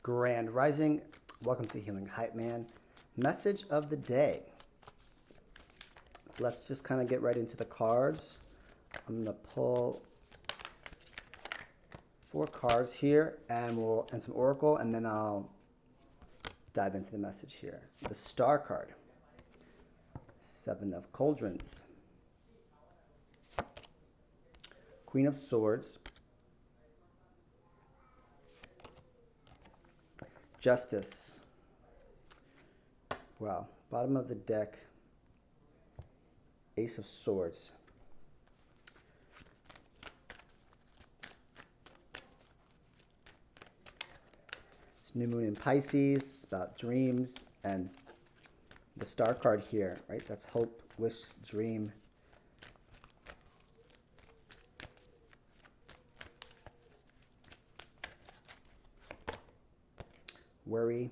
Grand Rising. Welcome to Healing Hype Man. Message of the day. Let's just kind of get right into the cards. I'm going to pull 4 cards here and some oracle, and then I'll dive into the message here. The Star card. 7 of Cauldrons. Queen of Swords. Justice. Wow. Bottom of the deck. Ace of Swords. It's new moon in Pisces, about dreams, and the Star card here, right? That's hope, wish, dream. Worry.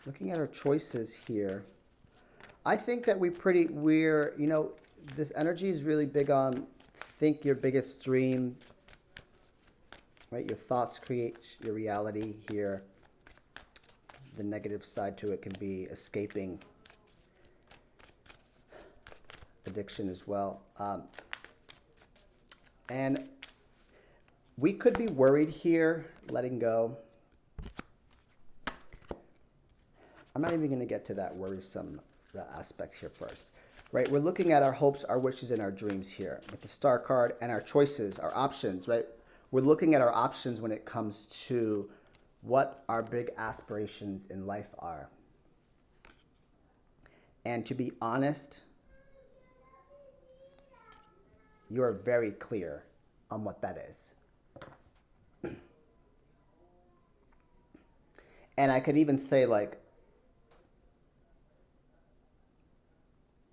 Looking at our choices here, I think that this energy is really big on think your biggest dream, right? Your thoughts create your reality here. The negative side to it can be escaping addiction as well. And we could be worried here, letting go. I'm not even going to get to that worrisome aspect here first, right? We're looking at our hopes, our wishes, and our dreams here with the Star card and our choices, our options, right? We're looking at our options when it comes to what our big aspirations in life are. And to be honest, you are very clear on what that is. And I could even say, like,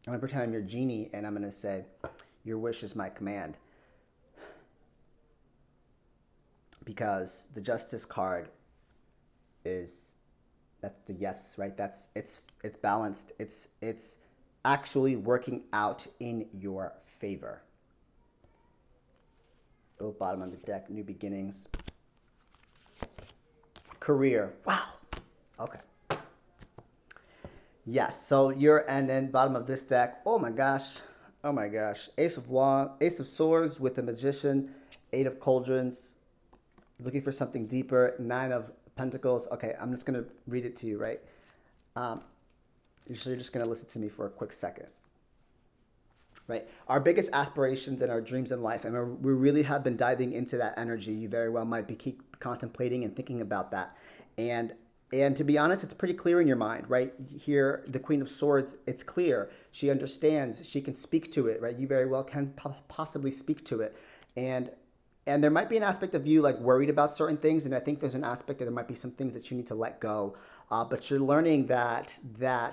I'm going to pretend I'm your genie, and I'm going to say, your wish is my command. Because the Justice card that's the yes, right? It's balanced. It's actually working out in your favor. Oh, bottom of the deck, new beginnings. Career. Wow. Okay. Yes. So and then bottom of this deck. Oh my gosh. Oh my gosh. Ace of Swords with the Magician. 8 of Cauldrons. Looking for something deeper. 9 of Pentacles. Okay. I'm just gonna read it to you, right? You're just gonna listen to me for a quick second. Right. Our biggest aspirations and our dreams in life, and we really have been diving into that energy. You very well might be keep contemplating and thinking about that. And to be honest, it's pretty clear in your mind, right? Here, the Queen of Swords, it's clear. She understands. She can speak to it, right? You very well can possibly speak to it. And there might be an aspect of you like worried about certain things. And I think there's an aspect that there might be some things that you need to let go. But you're learning that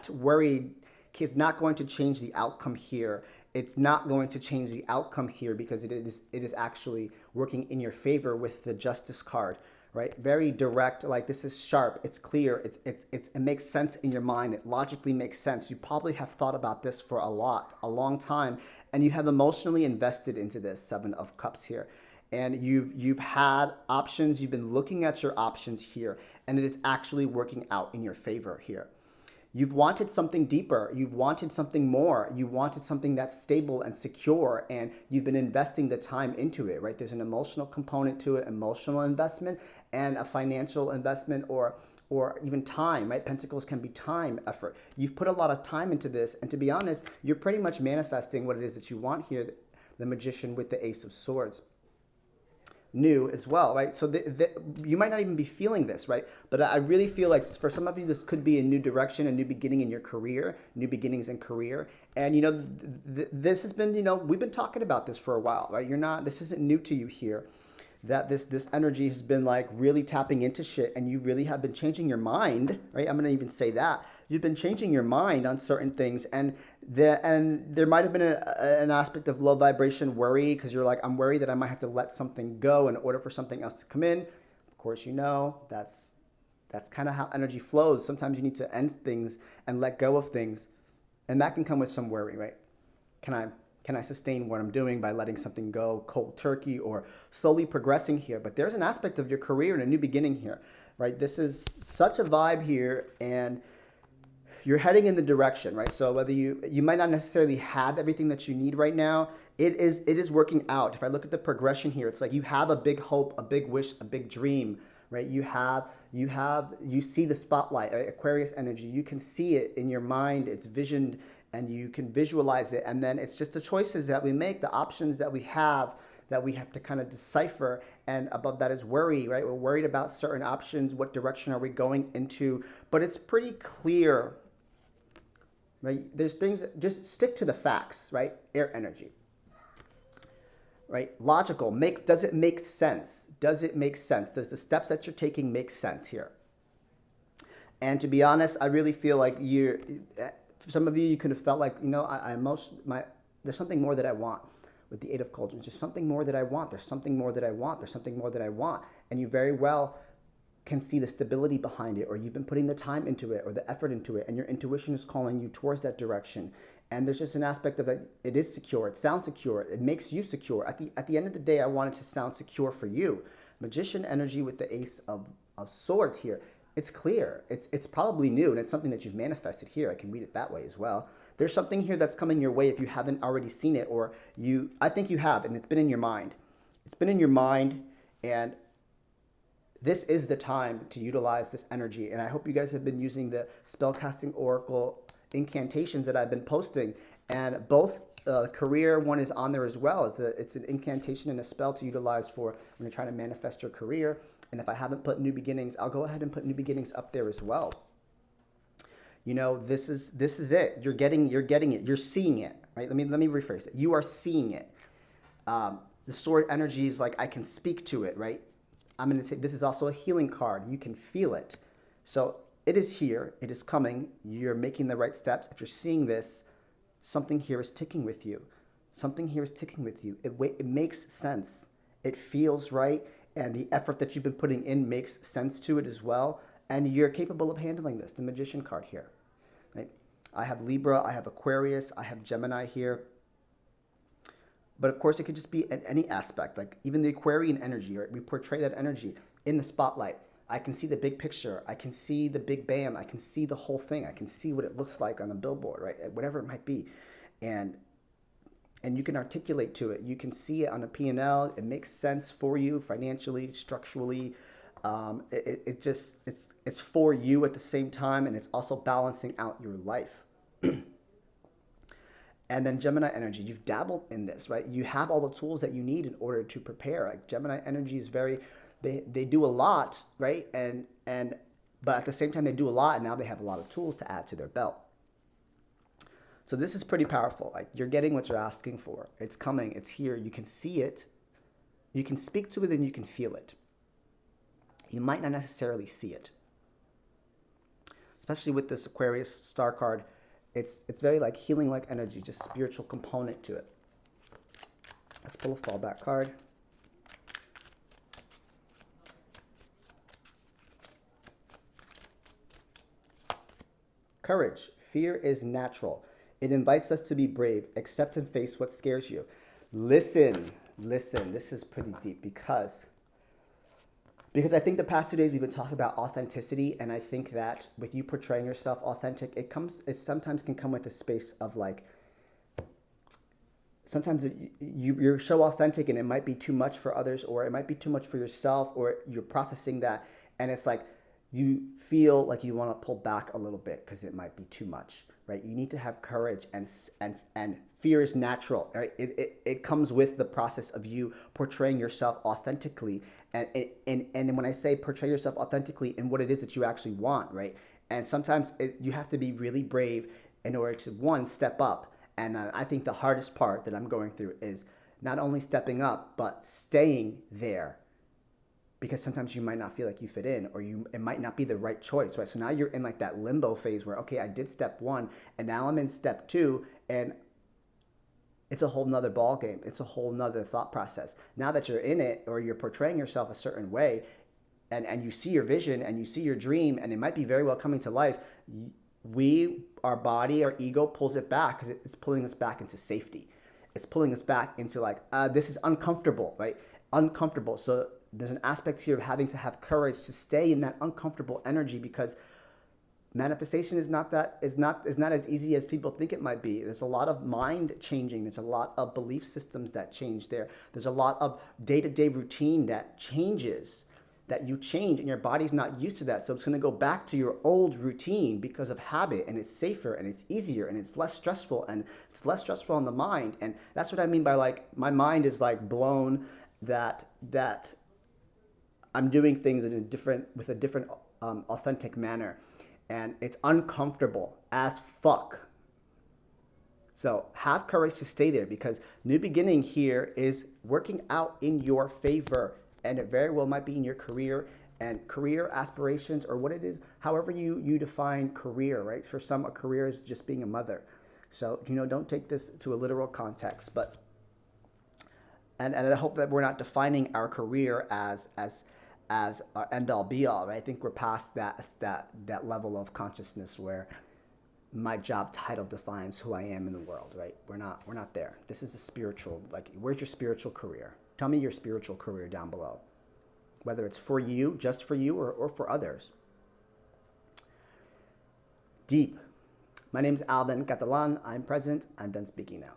worry is not going to change the outcome here. It's not going to change the outcome here because it is actually working in your favor with the Justice card, right? Very direct, like this is sharp, it's clear, it makes sense in your mind, it logically makes sense. You probably have thought about this for a long time, and you have emotionally invested into this 7 of Cups here. And you've had options, you've been looking at your options here, and it is actually working out in your favor here. You've wanted something deeper. You've wanted something more. You wanted something that's stable and secure, and you've been investing the time into it, right? There's an emotional component to it, emotional investment, and a financial investment or even time, right? Pentacles can be time, effort. You've put a lot of time into this, and to be honest, you're pretty much manifesting what it is that you want here, the Magician with the Ace of Swords. New as well, right? So you might not even be feeling this, right? But I really feel like for some of you, this could be a new direction, a new beginning in your career, new beginnings in career. And, this has been, we've been talking about this for a while, right? This isn't new to you here. That this energy has been like really tapping into shit, and you really have been changing your mind, right? I'm going to even say that. You've been changing your mind on certain things, and there might have been an aspect of low vibration worry because you're like, I'm worried that I might have to let something go in order for something else to come in. Of course, that's kind of how energy flows. Sometimes you need to end things and let go of things, and that can come with some worry, right? Can I Can I sustain what I'm doing by letting something go cold turkey or slowly progressing here? But there's an aspect of your career and a new beginning here, right? This is such a vibe here, and you're heading in the direction, right? So whether you might not necessarily have everything that you need right now, it is working out. If I look at the progression here, it's like you have a big hope, a big wish, a big dream, right? You see the spotlight, right? Aquarius energy. You can see it in your mind. It's visioned, and you can visualize it. And then it's just the choices that we make, the options that we have to kind of decipher. And above that is worry, right? We're worried about certain options. What direction are we going into? But it's pretty clear, right? There's things that just stick to the facts, right? Air energy, right? Logical. Does it make sense? Does it make sense? Does the steps that you're taking make sense here? And to be honest, I really feel like for some of you, you could have felt like, there's something more that I want with the Eight of Cauldrons. There's something more that I want. There's something more that I want. There's something more that I want. And you very well can see the stability behind it, or you've been putting the time into it or the effort into it, and your intuition is calling you towards that direction. And there's just an aspect of that. It is secure. It sounds secure. It makes you secure. At the end of the day, I want it to sound secure for you. Magician energy with the Ace of Swords here. It's clear. It's probably new, and it's something that you've manifested here. I can read it that way as well. There's something here that's coming your way if you haven't already seen it, or I think you have, and it's been in your mind. It's been in your mind, and this is the time to utilize this energy. And I hope you guys have been using the Spellcasting Oracle incantations that I've been posting. And both career one is on there as well. It's an incantation and a spell to utilize for when you're trying to manifest your career. And if I haven't put New Beginnings, I'll go ahead and put New Beginnings up there as well. This is it. You're getting it. You're seeing it, right? Let me rephrase it. You are seeing it. The sword energy is like, I can speak to it, right? I'm going to say this is also a healing card. You can feel it. So it is here. It is coming. You're making the right steps. If you're seeing this, something here is ticking with you. Something here is ticking with you. It makes sense. It feels right. And the effort that you've been putting in makes sense to it as well. And you're capable of handling this. The Magician card here, right? I have Libra. I have Aquarius. I have Gemini here. But of course, it could just be in any aspect, like even the Aquarian energy, right? We portray that energy in the spotlight. I can see the big picture. I can see the big bam. I can see the whole thing. I can see what it looks like on a billboard, right? Whatever it might be. And you can articulate to it. You can see it on a P&L. It makes sense for you financially, structurally. It's for you at the same time, and it's also balancing out your life. And then Gemini energy, you've dabbled in this, right? You have all the tools that you need in order to prepare. Like Gemini energy is they do a lot, right? But at the same time they do a lot, and now they have a lot of tools to add to their belt. So this is pretty powerful. Like you're getting what you're asking for. It's coming, it's here. You can see it, you can speak to it, and you can feel it. You might not necessarily see it. Especially with this Aquarius star card. It's very like healing like energy, just spiritual component to it. Let's pull a fallback card. Courage. Fear is natural. It invites us to be brave. Accept and face what scares you. Listen. This is pretty deep because I think the past 2 days we've been talking about authenticity, and I think that with you portraying yourself authentic, it sometimes can come with a space of like, sometimes you're so authentic and it might be too much for others, or it might be too much for yourself, or you're processing that, and it's like you feel like you want to pull back a little bit because it might be too much, right? You need to have courage, and fear is natural, right? It comes with the process of you portraying yourself authentically. And when I say portray yourself authentically in what it is that you actually want, right? And sometimes you have to be really brave in order to, one, step up. And I think the hardest part that I'm going through is not only stepping up, but staying there. Because sometimes you might not feel like you fit in, or it might not be the right choice, right? So now you're in like that limbo phase where, okay, I did step one, and now I'm in step two, and it's a whole nother ball game. It's a whole nother thought process. Now that you're in it, or you're portraying yourself a certain way, and you see your vision and you see your dream, and it might be very well coming to life, our body, our ego pulls it back because it's pulling us back into safety. It's pulling us back into like, this is uncomfortable, right? Uncomfortable. So there's an aspect here of having to have courage to stay in that uncomfortable energy, because manifestation is not as easy as people think it might be. There's a lot of mind changing. There's a lot of belief systems that change there. There's a lot of day-to-day routine that changes, that you change, and your body's not used to that. So it's going to go back to your old routine because of habit, and it's safer and it's easier and it's less stressful, and it's less stressful on the mind. And that's what I mean by like my mind is like blown, that I'm doing things with a different authentic manner, and it's uncomfortable as fuck. So have courage to stay there, because new beginning here is working out in your favor, and it very well might be in your career and career aspirations, or what it is, however you define career, right? For some, a career is just being a mother. So, don't take this to a literal context, but and I hope that we're not defining our career as our end all be all, right? I think we're past that level of consciousness where my job title defines who I am in the world, right? We're not there. This is a spiritual, like, where's your spiritual career? Tell me your spiritual career down below, whether it's for you, just for you, or for others. Deep. My name is Alban Catalan. I'm present. I'm done speaking now.